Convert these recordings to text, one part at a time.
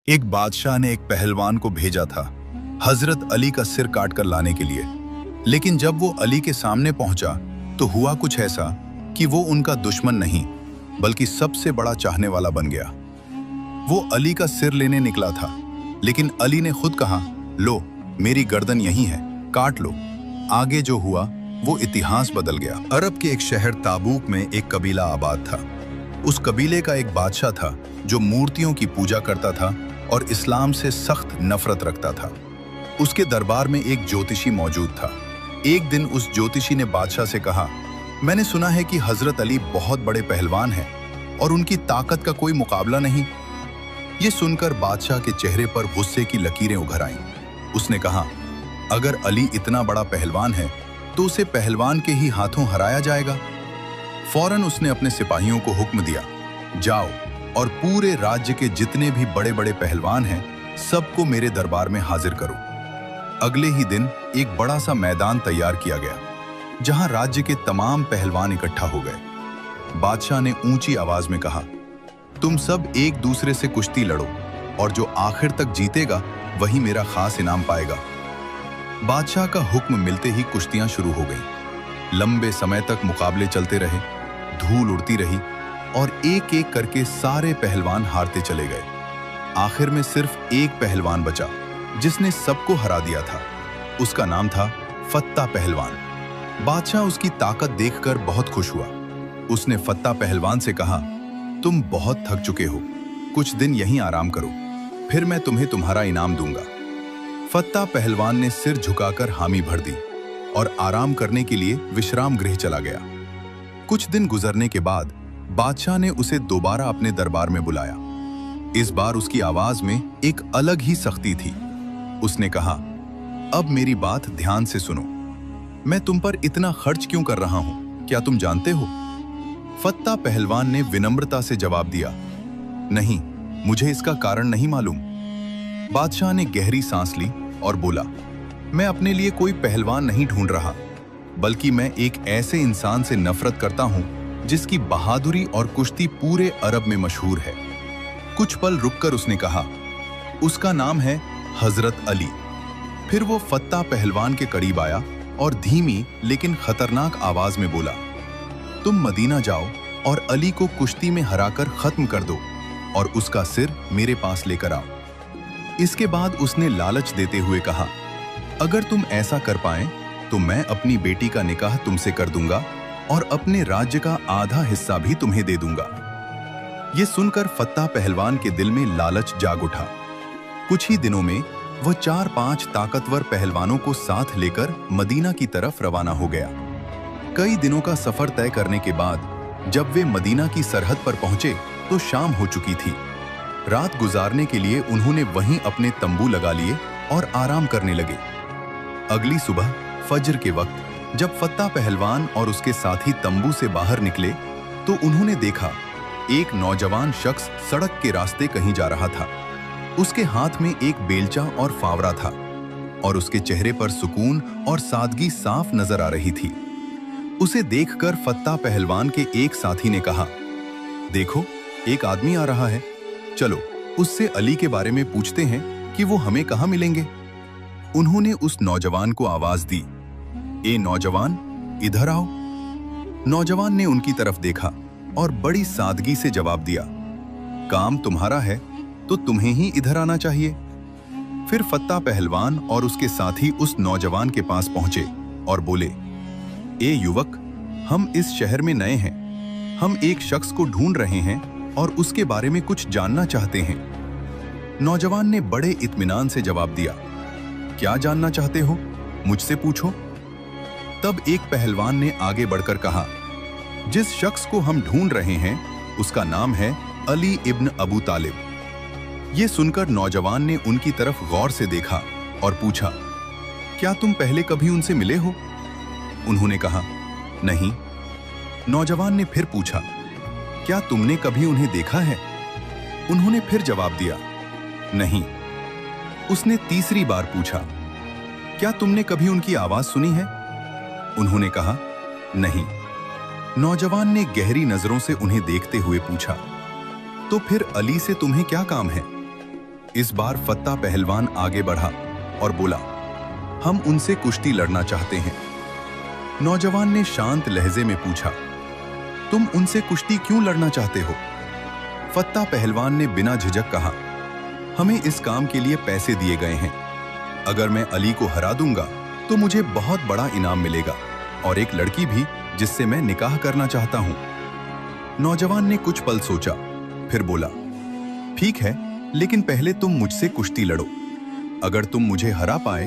एक बादशाह ने एक पहलवान को भेजा था हजरत अली का सिर काट कर लाने के लिए। लेकिन जब वो अली के सामने पहुंचा तो हुआ कुछ ऐसा कि वो उनका दुश्मन नहीं बल्कि सबसे बड़ा चाहने वाला बन गया। वो अली का सिर लेने निकला था, लेकिन अली ने खुद कहा, लो मेरी गर्दन यहीं है, काट लो। आगे जो हुआ वो इतिहास बदल गया। अरब के एक शहर ताबूक में एक कबीला आबाद था। उस कबीले का एक बादशाह था जो मूर्तियों की पूजा करता था और इस्लाम से सख्त नफरत रखता था। उसके दरबार में एक ज्योतिषी मौजूद था। एक दिन उस ज्योतिषी ने बादशाह से कहा, मैंने सुना है कि हजरत अली बहुत बड़े पहलवान हैं और उनकी ताकत का कोई मुकाबला नहीं। ये सुनकर बादशाह के चेहरे पर गुस्से की लकीरें उभर आईं। उसने कहा, अगर अली इतना बड़ा पहलवान है तो उसे पहलवान के ही हाथों हराया जाएगा। फौरन उसने अपने सिपाहियों को हुक्म दिया, जाओ और पूरे राज्य के जितने भी बड़े बड़े पहलवान हैं सबको मेरे दरबार में हाजिर करो। अगले ही दिन एक बड़ा सा मैदान तैयार किया गया जहां राज्य के तमाम पहलवान इकट्ठा हो गए। बादशाह ने ऊंची आवाज में कहा, तुम सब एक दूसरे से कुश्ती लड़ो और जो आखिर तक जीतेगा वही मेरा खास इनाम पाएगा। बादशाह का हुक्म मिलते ही कुश्तियां शुरू हो गईं। लंबे समय तक मुकाबले चलते रहे, धूल उड़ती रही और एक एक करके सारे पहलवान हारते चले गए। आखिर में सिर्फ एक पहलवान बचा जिसने सबको हरा दिया था। उसका नाम था फत्ता पहलवान। बादशाह उसकी ताकत देखकर बहुत खुश हुआ। उसने फत्ता पहलवान से कहा, तुम बहुत थक चुके हो, कुछ दिन यहीं आराम करो, फिर मैं तुम्हें तुम्हारा इनाम दूंगा। फत्ता पहलवान ने सिर झुकाकर हामी भर दी और आराम करने के लिए विश्राम गृह चला गया। कुछ दिन गुजरने के बाद बादशाह ने उसे दोबारा अपने दरबार में बुलाया। इस बार उसकी आवाज में एक अलग ही सख्ती थी। उसने कहा, अब मेरी बात ध्यान से सुनो, मैं तुम पर इतना खर्च क्यों कर रहा हूं, क्या तुम जानते हो? फत्ता पहलवान ने विनम्रता से जवाब दिया, नहीं, मुझे इसका कारण नहीं मालूम। बादशाह ने गहरी सांस ली और बोला, मैं अपने लिए कोई पहलवान नहीं ढूंढ रहा, बल्कि मैं एक ऐसे इंसान से नफरत करता हूं जिसकी बहादुरी और कुश्ती पूरे अरब में मशहूर है। कुछ पल रुककर उसने कहा, उसका नाम है हजरत अली। फिर वो फत्ता पहलवान के करीब आया और धीमी लेकिन खतरनाक आवाज में बोला, तुम मदीना जाओ और अली को कुश्ती में हराकर खत्म कर दो और उसका सिर मेरे पास लेकर आओ। इसके बाद उसने लालच देते हुए कहा, अगर तुम ऐसा कर पाए तो मैं अपनी बेटी का निकाह तुमसे कर दूंगा और अपने राज्य का आधा हिस्सा भी तुम्हें दे दूंगा। यह सुनकर फत्ता पहलवान के दिल में लालच जाग उठा। कुछ ही दिनों में वह 4-5 ताकतवर पहलवानों को साथ लेकर मदीना की तरफ रवाना हो गया। कई दिनों का सफर तय करने के बाद जब वे मदीना की सरहद पर पहुंचे तो शाम हो चुकी थी। रात गुजारने के लिए उन्होंने वहीं अपने तंबू लगा लिए और आराम करने लगे। अगली सुबह फज्र के वक्त जब फत्ता पहलवान और उसके साथी तंबू से बाहर निकले तो उन्होंने देखा एक नौजवान शख्स सड़क के रास्ते कहीं जा रहा था। उसके हाथ में एक बेलचा और फावड़ा था और उसके चेहरे पर सुकून और सादगी साफ नजर आ रही थी। उसे देखकर फत्ता पहलवान के एक साथी ने कहा, देखो एक आदमी आ रहा है, चलो उससे अली के बारे में पूछते हैं कि वो हमें कहाँ मिलेंगे। उन्होंने उस नौजवान को आवाज दी, ए नौजवान, इधर आओ। नौजवान ने उनकी तरफ देखा और बड़ी सादगी से जवाब दिया, काम तुम्हारा है तो तुम्हें ही इधर आना चाहिए। फिर फत्ता पहलवान और उसके साथी उस नौजवान के पास पहुंचे और बोले, ए युवक, हम इस शहर में नए हैं, हम एक शख्स को ढूंढ रहे हैं और उसके बारे में कुछ जानना चाहते हैं। नौजवान ने बड़े इत्मीनान से जवाब दिया, क्या जानना चाहते हो, मुझसे पूछो। तब एक पहलवान ने आगे बढ़कर कहा, जिस शख्स को हम ढूंढ रहे हैं उसका नाम है अली इब्न अबू तालिब। यह सुनकर नौजवान ने उनकी तरफ गौर से देखा और पूछा, क्या तुम पहले कभी उनसे मिले हो? उन्होंने कहा, नहीं। नौजवान ने फिर पूछा, क्या तुमने कभी उन्हें देखा है? उन्होंने फिर जवाब दिया, नहीं। उसने तीसरी बार पूछा, क्या तुमने कभी उनकी आवाज सुनी है? उन्होंने कहा, नहीं। नौजवान ने गहरी नजरों से उन्हें देखते हुए पूछा, तो फिर अली से तुम्हें क्या काम है? इस बार फत्ता पहलवान आगे बढ़ा और बोला, हम उनसे कुश्ती लड़ना चाहते हैं। नौजवान ने शांत लहजे में पूछा, तुम उनसे कुश्ती क्यों लड़ना चाहते हो? फत्ता पहलवान ने बिना झिझक कहा, हमें इस काम के लिए पैसे दिए गए हैं। अगर मैं अली को हरा दूंगा तो मुझे बहुत बड़ा इनाम मिलेगा और एक लड़की भी जिससे मैं निकाह करना चाहता हूं। नौजवान ने कुछ पल सोचा, फिर बोला, ठीक है, लेकिन पहले तुम मुझसे कुश्ती लड़ो। अगर तुम मुझे हरा पाए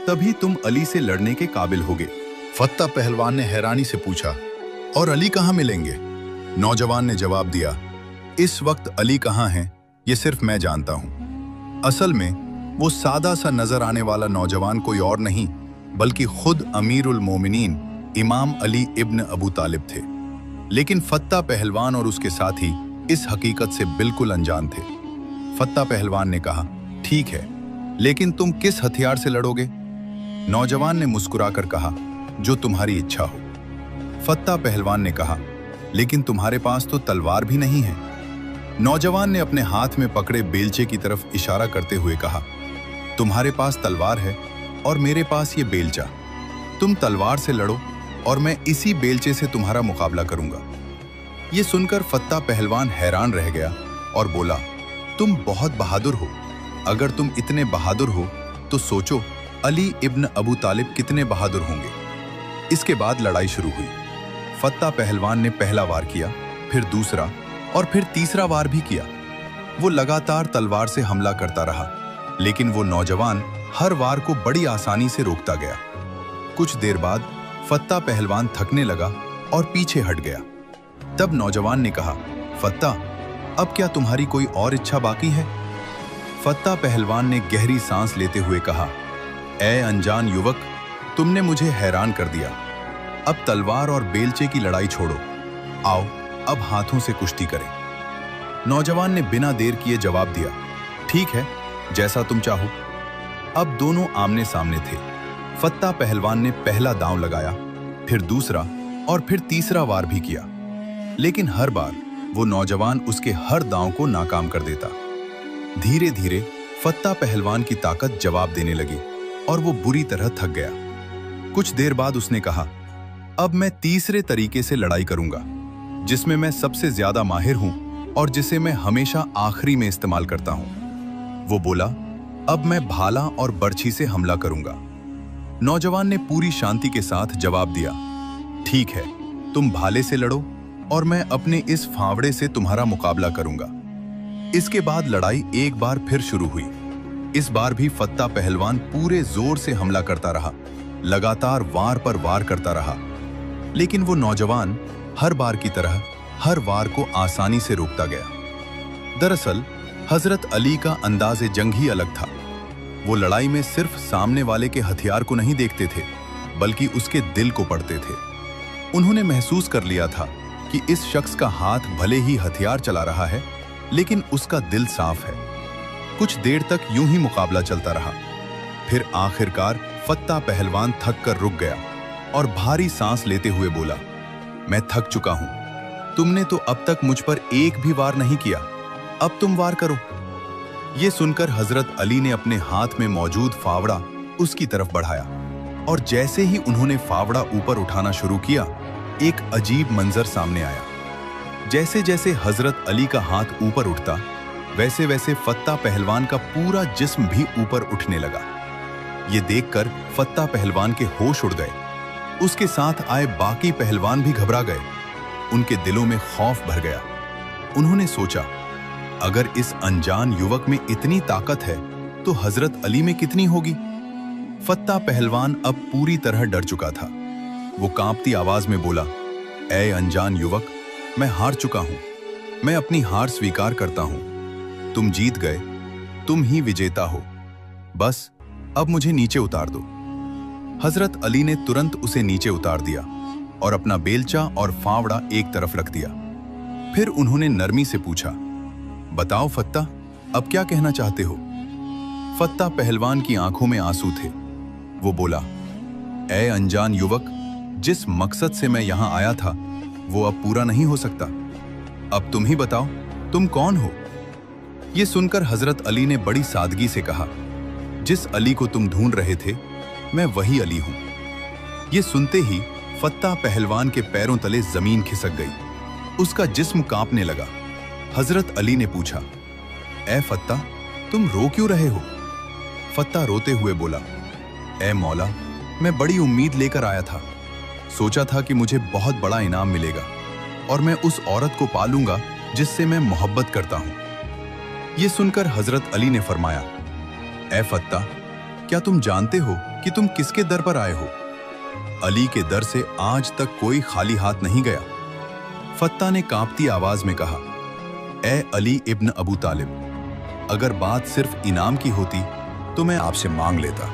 तभी तुम अली से लड़ने के काबिल होगे। फत्ता पहलवान ने हैरानी से पूछा, और अली कहां मिलेंगे? नौजवान ने जवाब दिया, इस वक्त अली कहां हैं ये सिर्फ मैं जानता हूं। असल में वो सादा सा नजर आने वाला नौजवान कोई और नहीं बल्कि खुद अमीरुल मोमिनीन इमाम अली इब्न अबू तालिब थे। लेकिन फत्ता पहलवान और उसके साथी इस हकीकत से बिल्कुल अनजान थे। फत्ता पहलवान ने कहा, ठीक है, लेकिन तुम किस हथियार से लड़ोगे? नौजवान ने मुस्कुराकर कहा, जो तुम्हारी इच्छा हो। फत्ता पहलवान ने कहा, लेकिन तुम्हारे पास तो तलवार भी नहीं है। नौजवान ने अपने हाथ में पकड़े बेलचे की तरफ इशारा करते हुए कहा, तुम्हारे पास तलवार है और मेरे पास ये बेलचा। तुम तलवार से लड़ो और मैं इसी बेलचे से तुम्हारा मुकाबला करूंगा। ये सुनकर फत्ता पहलवान हैरान रह गया और बोला, तुम बहुत बहादुर हो। अगर तुम इतने बहादुर हो तो सोचो अली इब्न अबू तालिब कितने बहादुर होंगे। इसके बाद लड़ाई शुरू हुई। फत्ता पहलवान ने पहला वार किया, फिर दूसरा और फिर तीसरा वार भी किया। वो लगातार तलवार से हमला करता रहा, लेकिन वो नौजवान हर वार को बड़ी आसानी से रोकता गया। कुछ देर बाद फत्ता पहलवान थकने लगा और पीछे हट गया। तब नौजवान ने कहा, फत्ता, अब क्या तुम्हारी कोई और इच्छा बाकी है? फत्ता पहलवान ने गहरी सांस लेते हुए कहा, ऐ अनजान युवक, तुमने मुझे हैरान कर दिया। अब तलवार और बेलचे की लड़ाई छोड़ो, आओ अब हाथों से कुश्ती करें। नौजवान ने बिना देर किए जवाब दिया, ठीक है, जैसा तुम चाहो। अब दोनों आमने सामने थे। फत्ता पहलवान ने पहला दांव लगाया, फिर दूसरा और फिर तीसरा वार भी किया, लेकिन हर बार वो नौजवान उसके हर दांव को नाकाम कर देता। धीरे धीरे फत्ता पहलवान की ताकत जवाब देने लगी और वो बुरी तरह थक गया। कुछ देर बाद उसने कहा, अब मैं तीसरे तरीके से लड़ाई करूंगा, जिसमें मैं सबसे ज्यादा माहिर हूं और जिसे मैं हमेशा आखिरी में इस्तेमाल करता हूं। वो बोला, अब मैं भाला और बर्छी से हमला करूंगा। नौजवान ने पूरी शांति के साथ जवाब दिया, ठीक है, तुम भाले से लड़ो और मैं अपने इस फावड़े से तुम्हारा मुकाबला करूंगा। इसके बाद लड़ाई एक बार फिर शुरू हुई। इस बार भी फत्ता पहलवान पूरे जोर से हमला करता रहा, लगातार वार पर वार करता रहा, लेकिन वो नौजवान हर बार की तरह हर वार को आसानी से रोकता गया। दरअसल हजरत अली का अंदाज़े जंग ही अलग था। वो लड़ाई में सिर्फ सामने वाले के हथियार को नहीं देखते थे, बल्कि उसके दिल को पढ़ते थे। उन्होंने महसूस कर लिया था कि इस शख्स का हाथ भले ही हथियार चला रहा है, लेकिन उसका दिल साफ है। कुछ देर तक यूं ही मुकाबला चलता रहा। फिर आखिरकार फत्ता पहलवान थक कर रुक गया और भारी सांस लेते हुए बोला, मैं थक चुका हूं। तुमने तो अब तक मुझ पर एक भी वार नहीं किया, अब तुम वार करो। यह सुनकर हजरत अली ने अपने हाथ में मौजूद फावड़ा उसकी तरफ बढ़ाया और जैसे ही उन्होंने फावड़ा ऊपर उठाना शुरू किया, एक अजीब मंजर सामने आया। जैसे जैसे हजरत अली का हाथ ऊपर उठता, वैसे वैसे फत्ता पहलवान का पूरा जिस्म भी ऊपर उठने लगा। ये देखकर फत्ता पहलवान के होश उड़ गए। उसके साथ आए बाकी पहलवान भी घबरा गए। उनके दिलों में खौफ भर गया। उन्होंने सोचा, अगर इस अनजान युवक में इतनी ताकत है तो हजरत अली में कितनी होगी। फत्ता पहलवान अब पूरी तरह डर चुका था। वो कांपती आवाज में बोला, ऐ अनजान युवक, मैं हार चुका हूं। मैं अपनी हार स्वीकार करता हूं। तुम जीत गए, तुम ही विजेता हो। बस अब मुझे नीचे उतार दो। हजरत अली ने तुरंत उसे नीचे उतार दिया और अपना बेलचा और फावड़ा एक तरफ रख दिया। फिर उन्होंने नरमी से पूछा, बताओ फत्ता, अब क्या कहना चाहते हो? फत्ता पहलवान की आंखों में आंसू थे। वो बोला, ऐ अनजान युवक, जिस मकसद से मैं यहां आया था वो अब पूरा नहीं हो सकता। अब तुम ही बताओ, तुम कौन हो? ये सुनकर हजरत अली ने बड़ी सादगी से कहा, जिस अली को तुम ढूंढ रहे थे, मैं वही अली हूं। ये सुनते ही फत्ता पहलवान के पैरों तले जमीन खिसक गई। उसका जिस्म कांपने लगा। हजरत अली ने पूछा, ए फत्ता, तुम रो क्यों रहे हो? फत्ता रोते हुए बोला, ए मौला, मैं बड़ी उम्मीद लेकर आया था। सोचा था कि मुझे बहुत बड़ा इनाम मिलेगा और मैं उस औरत को पालूंगा जिससे मैं मोहब्बत करता हूं। यह सुनकर हजरत अली ने फरमाया, ए फत्ता, क्या तुम जानते हो कि तुम किसके दर पर आए हो? अली के दर से आज तक कोई खाली हाथ नहीं गया। फत्ता ने कांपती आवाज में कहा, ए अली इब्न अबू तालिब, अगर बात सिर्फ इनाम की होती तो मैं आपसे मांग लेता,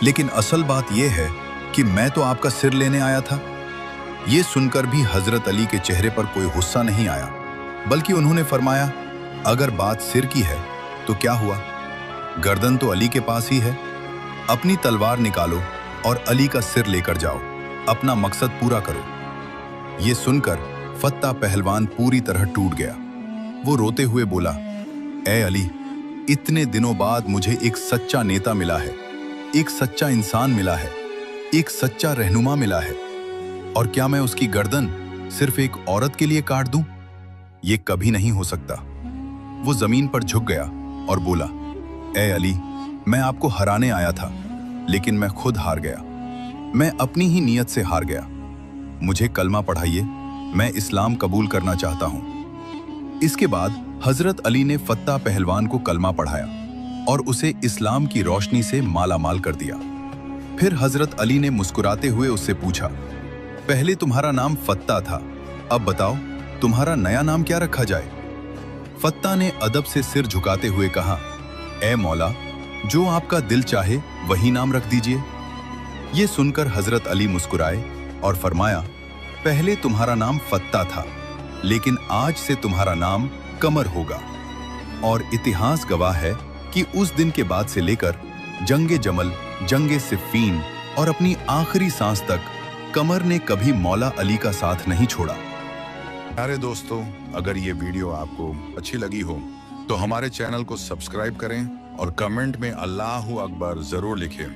लेकिन असल बात यह है कि मैं तो आपका सिर लेने आया था। यह सुनकर भी हजरत अली के चेहरे पर कोई गुस्सा नहीं आया, बल्कि उन्होंने फरमाया, अगर बात सिर की है तो क्या हुआ, गर्दन तो अली के पास ही है। अपनी तलवार निकालो और अली का सिर लेकर जाओ, अपना मकसद पूरा करो। यह सुनकर फत्ता पहलवान पूरी तरह टूट गया। वो रोते हुए बोला, ए अली, इतने दिनों बाद मुझे एक सच्चा नेता मिला है, एक सच्चा इंसान मिला है, एक सच्चा रहनुमा मिला है, और क्या मैं उसकी गर्दन सिर्फ एक औरत के लिए काट दूं? ये कभी नहीं हो सकता। वो जमीन पर झुक गया और बोला, ए अली, मैं आपको हराने आया था, लेकिन मैं खुद हार गया। मैं अपनी ही नीयत से हार गया। मुझे कलमा पढ़ाइए, मैं इस्लाम कबूल करना चाहता हूं। इसके बाद हजरत अली ने फत्ता पहलवान को कलमा पढ़ाया और उसे इस्लाम की रोशनी से मालामाल कर दिया। फिर हजरत अली ने मुस्कुराते हुए उससे पूछा, पहले तुम्हारा नाम फत्ता था, अब बताओ तुम्हारा नया नाम क्या रखा जाए? फत्ता ने अदब से सिर झुकाते हुए कहा, ए मौला, जो आपका दिल चाहे वही नाम रख दीजिए। ये सुनकर हजरत अली मुस्कुराए और फरमाया, पहले तुम्हारा नाम फत्ता था, लेकिन आज से तुम्हारा नाम कमर होगा। और इतिहास गवाह है कि उस दिन के बाद से लेकर जंगे जमल, जंगे सिफ़ीन और अपनी आखिरी सांस तक कमर ने कभी मौला अली का साथ नहीं छोड़ा। प्यारे दोस्तों, अगर ये वीडियो आपको अच्छी लगी हो तो हमारे चैनल को सब्सक्राइब करें और कमेंट में अल्लाहू अकबर जरूर लिखें।